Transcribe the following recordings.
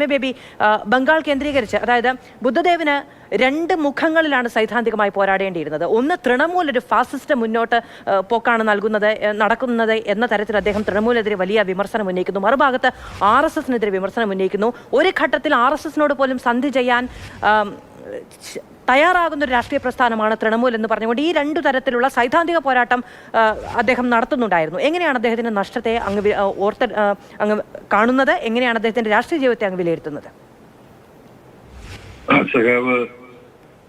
Baby Bengal കേന്ദ്രീകരിച്ച് അതായത് ബുദ്ധദേവിന് രണ്ട് മുഖങ്ങളിലാണ് സൈദ്ധാന്തികമായി പോരാടേണ്ടിയിരുന്നത്. ഒന്ന് തൃണമൂൽ ഒരു ഫാസിസ്റ്റ് മുന്നോട്ട് പോക്കാണ് നടക്കുന്നത് എന്ന തരത്തിൽ അദ്ദേഹം തൃണമൂലിനെതിരെ വലിയ വിമർശനം ഉന്നയിക്കുന്നു. മറുഭാഗത്ത് RSSനെതിരെ വിമർശനം ഉന്നയിക്കുന്നു. ഒരു ഘട്ടത്തിൽ RSSനോട് പോലും സന്ധി ചെയ്യാൻ തയ്യാറാകുന്ന ഒരു രാഷ്ട്രീയ പ്രസ്ഥാനമാണ് തൃണമൂൽ എന്ന് പറഞ്ഞുകൊണ്ട് ഈ രണ്ടു തരത്തിലുള്ള സൈദ്ധാന്തിക പോരാട്ടം അദ്ദേഹം നടത്തുന്നുണ്ടായിരുന്നു. എങ്ങനെയാണ് അദ്ദേഹത്തിന്റെ നഷ്ടത്തെ അങ്ങ് കാണുന്നത്? എങ്ങനെയാണ് അദ്ദേഹത്തിന്റെ രാഷ്ട്രീയ ജീവിതത്തെ അങ്ങ് വിലയിരുത്തുന്നത്?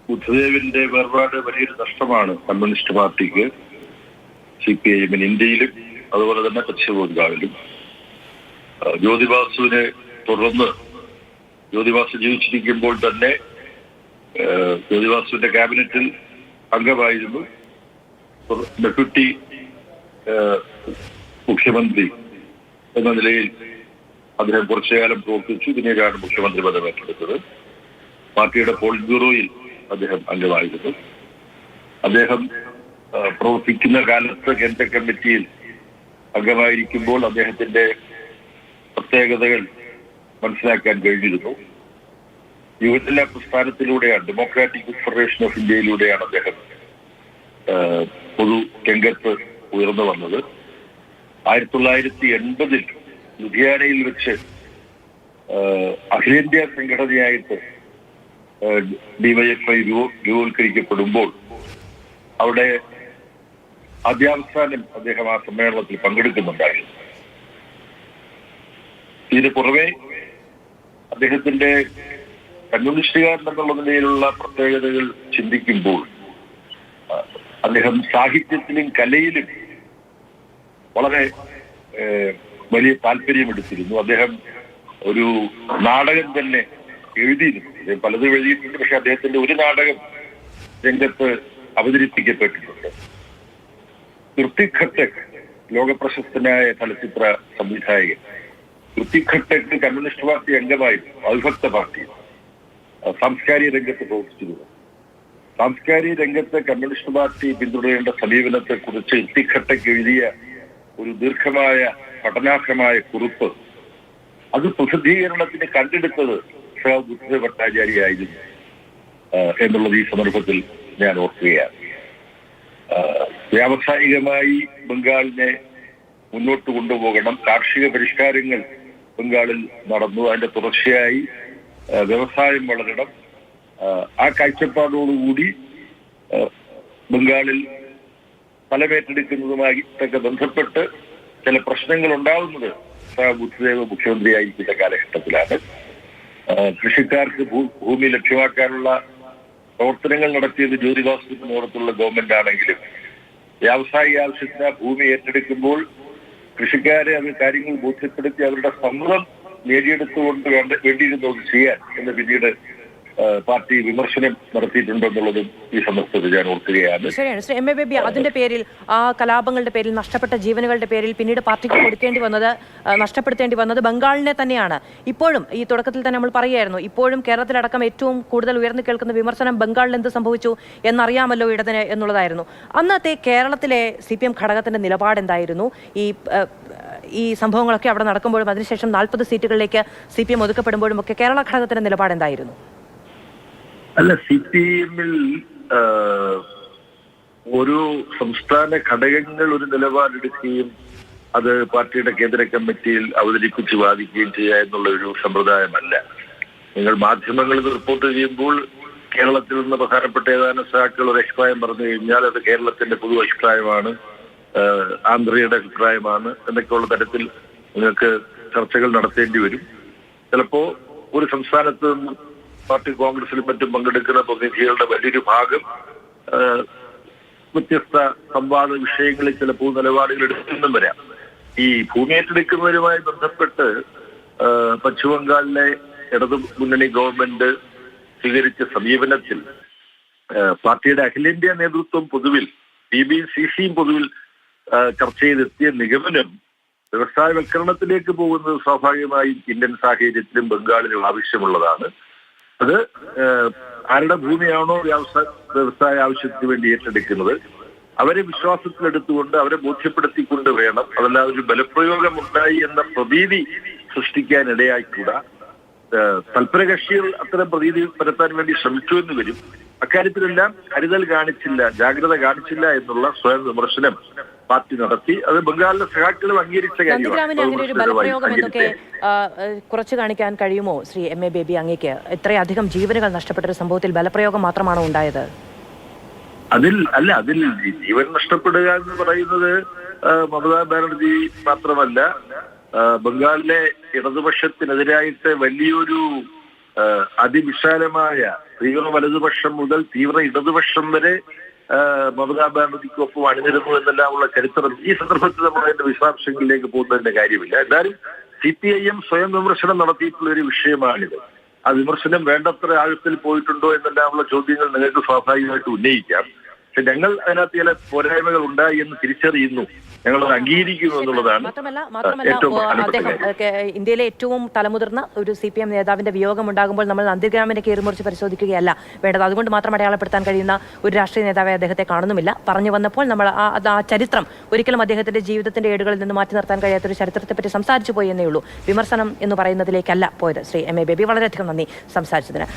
ബുദ്ധദേവിന്റെ വേർപാട് വലിയൊരു നഷ്ടമാണ് കമ്മ്യൂണിസ്റ്റ് പാർട്ടിക്ക്, CPIM ഇന്ത്യയിലും അതുപോലെ തന്നെ പശ്ചിമ ബംഗാളിലും. ജ്യോതിബാസുവിനെ തുടർന്ന് ജ്യോതിബാസു ജീവിച്ചിരിക്കുമ്പോൾ തന്നെ ജ്യോതിബാസുവിന്റെ ക്യാബിനറ്റിൽ അംഗമായിരുന്നു. ഡെപ്യൂട്ടി മുഖ്യമന്ത്രി എന്ന നിലയിൽ അദ്ദേഹം കുറച്ചുകാലം പ്രവർത്തിച്ചു. പിന്നീടാണ് മുഖ്യമന്ത്രി പദം ഏറ്റെടുത്തത്. പാർട്ടിയുടെ പോളിറ്റ് ബ്യൂറോയിൽ അദ്ദേഹം അംഗമായിരുന്നു. അദ്ദേഹം പ്രവർത്തിക്കുന്ന കാലത്ത് കേന്ദ്ര കമ്മിറ്റിയിൽ അംഗമായിരിക്കുമ്പോൾ അദ്ദേഹത്തിന്റെ പ്രത്യേകതകൾ മനസ്സിലാക്കാൻ കഴിഞ്ഞിരുന്നു. യുവജന പ്രസ്ഥാനത്തിലൂടെയാണ്, ഡെമോക്രാറ്റിക് ഫെഡറേഷൻ ഓഫ് ഇന്ത്യയിലൂടെയാണ് അദ്ദേഹം പൊതു രംഗത്ത് ഉയർന്നു വന്നത്. 1980 ലുധിയാനയിൽ വെച്ച് അഖിലേന്ത്യാ സംഘടനയായിട്ട് DYFI രൂപവൽക്കരിക്കപ്പെടുമ്പോൾ അവിടെ ആദ്യാവസാനം അദ്ദേഹം ആ സമ്മേളനത്തിൽ പങ്കെടുക്കുന്നുണ്ടായിരുന്നു. ഇതിന് പുറമെ അദ്ദേഹത്തിന്റെ കമ്മ്യൂണിസ്റ്റുകാരൻ എന്നുള്ള നിലയിലുള്ള പ്രത്യേകതകൾ ചിന്തിക്കുമ്പോൾ അദ്ദേഹം സാഹിത്യത്തിലും കലയിലും വളരെ വലിയ താല്പര്യമെടുത്തിരുന്നു. അദ്ദേഹം ഒരു നാടകം തന്നെ എഴുതിയിരുന്നു. പലതും എഴുതിയിട്ടുണ്ട്. പക്ഷെ അദ്ദേഹത്തിന്റെ ഒരു നാടകം രംഗത്ത് അവതരിപ്പിക്കപ്പെട്ടിട്ടുണ്ട്. ഋത്വിക് ഘട്ടക്, ലോകപ്രശസ്തനായ ചലച്ചിത്ര സംവിധായകൻ. ഋത്വിക് ഘട്ടക് കമ്മ്യൂണിസ്റ്റ് പാർട്ടി അംഗമായിരുന്നു. അവിഭക്ത പാർട്ടി സാംസ്കാരിക രംഗത്ത് പ്രവർത്തിച്ചിരുന്നു. സാംസ്കാരിക രംഗത്ത് കമ്മ്യൂണിസ്റ്റ് പാർട്ടി പിന്തുടരേണ്ട സമീപനത്തെ കുറിച്ച് ഋത്വിക് ഘട്ടക് എഴുതിയ ഒരു ദീർഘമായ പഠനാർഹമായ കുറിപ്പ്, അത് പ്രസിദ്ധീകരണത്തിന് കണ്ടെടുത്തത് ബുദ്ധദേവ് ഭട്ടാചാര്യ ആയിരുന്നു എന്നുള്ളത് ഈ സന്ദർഭത്തിൽ ഞാൻ ഓർക്കുകയാണ്. വ്യാവസായികമായി ബംഗാളിനെ മുന്നോട്ട് കൊണ്ടുപോകണം. കാർഷിക പരിഷ്കാരങ്ങൾ ബംഗാളിൽ നടന്നു. അതിന്റെ തുടർച്ചയായി വ്യവസായം വളരണം. ആ കാഴ്ചപ്പാടോടുകൂടി ബംഗാളിൽ ഫലമേറ്റെടുക്കുന്നതുമായിട്ടൊക്കെ ബന്ധപ്പെട്ട് ചില പ്രശ്നങ്ങൾ ഉണ്ടാവുന്നത് ബുദ്ധദേവ് മുഖ്യമന്ത്രിയായിരിക്കുന്ന കാലഘട്ടത്തിലാണ്. കൃഷിക്കാർക്ക് ഭൂമി ലഭ്യമാക്കാനുള്ള പ്രവർത്തനങ്ങൾ നടത്തിയത് ജ്യോതിബാസുവിന്റെ നേതൃത്വത്തിലുള്ള ഗവൺമെന്റ് ആണെങ്കിലും വ്യാവസായിക ആവശ്യത്തിന് ഭൂമി ഏറ്റെടുക്കുമ്പോൾ കൃഷിക്കാരെ അത് കാര്യങ്ങൾ ബോധ്യപ്പെടുത്തി അവരുടെ സമ്മതം നേടിയെടുത്തുകൊണ്ട് വേണ്ടിയിരുന്നത് ചെയ്യാൻ എന്ന് പിന്നീട് പാർട്ടി വിമർശനം നടത്തിയിട്ടുണ്ടെന്നുള്ളതും ഈ സന്ദർഭത്തിൽ ഞാൻ ഓർക്കുകയാണ്. ശരിയാണ് ശ്രീ എം എ ബേബി, അതിന്റെ പേരിൽ ആ കലാപങ്ങളുടെ പേരിൽ നഷ്ടപ്പെട്ട ജീവനുകളുടെ പേരിൽ പിന്നീട് പാർട്ടിക്ക് നഷ്ടപ്പെടുത്തേണ്ടി വന്നത് ബംഗാളിനെ തന്നെയാണ്. ഇപ്പോഴും ഈ തുടക്കത്തിൽ തന്നെ നമ്മൾ പറയുകയായിരുന്നു, ഇപ്പോഴും കേരളത്തിലടക്കം ഏറ്റവും കൂടുതൽ ഉയർന്നു കേൾക്കുന്ന വിമർശനം ബംഗാളിൽ എന്ത് സംഭവിച്ചു എന്നറിയാമല്ലോ ഇടതിന് എന്നുള്ളതായിരുന്നു. അന്നത്തെ കേരളത്തിലെ CPM ഘടകത്തിന്റെ നിലപാട് എന്തായിരുന്നു? ഈ സംഭവങ്ങളൊക്കെ അവിടെ നടക്കുമ്പോഴും അതിനുശേഷം 40 സീറ്റുകളിലേക്ക് CPM ഒതുക്കപ്പെടുമ്പോഴും ഒക്കെ കേരള ഘടകത്തിന്റെ നിലപാട് എന്തായിരുന്നു? അല്ല, CPM-ൽ ഒരു സംസ്ഥാന ഘടകങ്ങൾ ഒരു നിലപാടെടുക്കുകയും അത് പാർട്ടിയുടെ കേന്ദ്ര കമ്മിറ്റിയിൽ അവതരിപ്പിച്ച് വാദിക്കുകയും ചെയ്യുക എന്നുള്ള ഒരു സമ്പ്രദായമല്ല. നിങ്ങൾ മാധ്യമങ്ങളിൽ റിപ്പോർട്ട് ചെയ്യുമ്പോൾ കേരളത്തിൽ നിന്ന് പ്രധാനപ്പെട്ട ഏതാനും സഹാക്കൾ ഒരു അഭിപ്രായം പറഞ്ഞു കഴിഞ്ഞാൽ അത് കേരളത്തിന്റെ പൊതു അഭിപ്രായമാണ്, ആന്ധ്രയുടെ അഭിപ്രായമാണ് എന്നൊക്കെയുള്ള തരത്തിൽ നിങ്ങൾക്ക് ചർച്ചകൾ നടത്തേണ്ടി വരും. ചിലപ്പോ ഒരു സംസ്ഥാനത്ത് നിന്ന് പാർട്ടി കോൺഗ്രസിലും മറ്റും പങ്കെടുക്കുന്ന പ്രതിനിധികളുടെ വലിയൊരു ഭാഗം വ്യത്യസ്ത സംവാദ വിഷയങ്ങളിൽ ചിലപ്പോൾ നിലപാടുകൾ എടുക്കുന്നും വരാം. ഈ ഭൂമി ഏറ്റെടുക്കുന്നവരുമായി ബന്ധപ്പെട്ട് പശ്ചിമ ബംഗാളിലെ ഇടതു മുന്നണി ഗവൺമെന്റ് സ്വീകരിച്ച സമീപനത്തിൽ പാർട്ടിയുടെ അഖിലേന്ത്യാ നേതൃത്വം പൊതുവിൽ PBCCയും പൊതുവിൽ ചർച്ച ചെയ്തെത്തിയ നിഗമനം വ്യവസായവൽക്കരണത്തിലേക്ക് പോകുന്നത് സ്വാഭാവികമായും ഇന്ത്യൻ സാഹചര്യത്തിലും ബംഗാളിലും ആവശ്യമുള്ളതാണ്. അത് ആരുടെ ഭൂമിയാണോ വ്യവസായ ആവശ്യത്തിന് വേണ്ടി ഏറ്റെടുക്കുന്നത് അവരെ വിശ്വാസത്തിലെടുത്തുകൊണ്ട് അവരെ ബോധ്യപ്പെടുത്തിക്കൊണ്ട് വേണം. അതല്ലാതെ ഒരു ബലപ്രയോഗം ഉണ്ടായി എന്ന പ്രതീതി സൃഷ്ടിക്കാൻ ഇടയായിക്കൂടാ. തൽപരകക്ഷികൾ അത്തരം പ്രതീതി പരത്താൻ വേണ്ടി ശ്രമിച്ചു എന്ന് വരും. അക്കാര്യത്തിലെല്ലാം കരുതൽ കാണിച്ചില്ല, ജാഗ്രത കാണിച്ചില്ല എന്നുള്ള സ്വയം വിമർശനം പാർട്ടി നടത്തി. അത് ബംഗാളിലെ സഖാക്കളും അംഗീകരിച്ച നന്ദിഗ്രാമിന് അങ്ങനെ ഒരു ബലപ്രയോഗം എന്നൊക്കെ കുറച്ചു കാണിക്കാൻ കഴിയുമോ ശ്രീ MA ബേബി അങ്ങേക്ക്? ഇത്രയധികം ജീവനുകൾ നഷ്ടപ്പെട്ട ഒരു സംഭവത്തിൽ ബലപ്രയോഗം മാത്രമാണോ ഉണ്ടായത്? അതിൽ ജീവൻ നഷ്ടപ്പെടുക എന്ന് പറയുന്നത് മമതാ ബാനർജി മാത്രമല്ല, ബംഗാളിലെ ഇടതുപക്ഷത്തിനെതിരായിട്ട് വലിയൊരു അതിവിശാലമായ തീവ്ര വലതുപക്ഷം മുതൽ തീവ്ര ഇടതുപക്ഷം വരെ മമതാ ബാനർജിക്കൊപ്പം അണിനിരുന്നു എന്നെല്ലാമുള്ള ചരിത്രം ഈ സന്ദർഭത്തിൽ നമ്മൾ അതിന്റെ വിശദാംശങ്ങളിലേക്ക് പോകുന്നതിന്റെ കാര്യമില്ല. എന്തായാലും CPIM സ്വയം വിമർശനം നടത്തിയിട്ടുള്ള ഒരു വിഷയമാണിത്. ആ വിമർശനം വേണ്ടത്ര ആഴത്തിൽ പോയിട്ടുണ്ടോ എന്നെല്ലാമുള്ള ചോദ്യങ്ങൾ നിങ്ങൾക്ക് സ്വാഭാവികമായിട്ട് ഉന്നയിക്കാം. പക്ഷെ ഞങ്ങൾ അതിനകത്ത് ചില പോരായ്മകൾ ഉണ്ടായി എന്ന് തിരിച്ചറിയുന്നു, ഞങ്ങൾ അംഗീകരിക്കുന്നു എന്നുള്ളതാണ്. മാത്രമല്ല അദ്ദേഹം ഇന്ത്യയിലെ ഏറ്റവും തലമുതിർന്ന ഒരു CPM നേതാവിന്റെ വിയോഗം ഉണ്ടാകുമ്പോൾ നമ്മൾ നന്ദിഗ്രാമിനെ കീറിമുറിച്ച് പരിശോധിക്കുകയല്ല വേണ്ടത്. അതുകൊണ്ട് മാത്രം അടയാളപ്പെടുത്താൻ കഴിയുന്ന ഒരു രാഷ്ട്രീയ നേതാവെ അദ്ദേഹത്തെ കാണുന്നുമില്ല. പറഞ്ഞു വന്നപ്പോൾ നമ്മൾ ആ ചരിത്രം ഒരിക്കലും അദ്ദേഹത്തിന്റെ ജീവിതത്തിന്റെ ഏടുകളിൽ നിന്ന് മാറ്റി നിർത്താൻ കഴിയാത്ത ഒരു ചരിത്രത്തെ പറ്റി സംസാരിച്ചു പോയി എന്നേ ഉള്ളൂ. വിമർശനം എന്ന് പറയുന്നതിലേക്കല്ല പോയത്. ശ്രീ MA ബേബി, വളരെയധികം നന്ദി സംസാരിച്ചതിന്.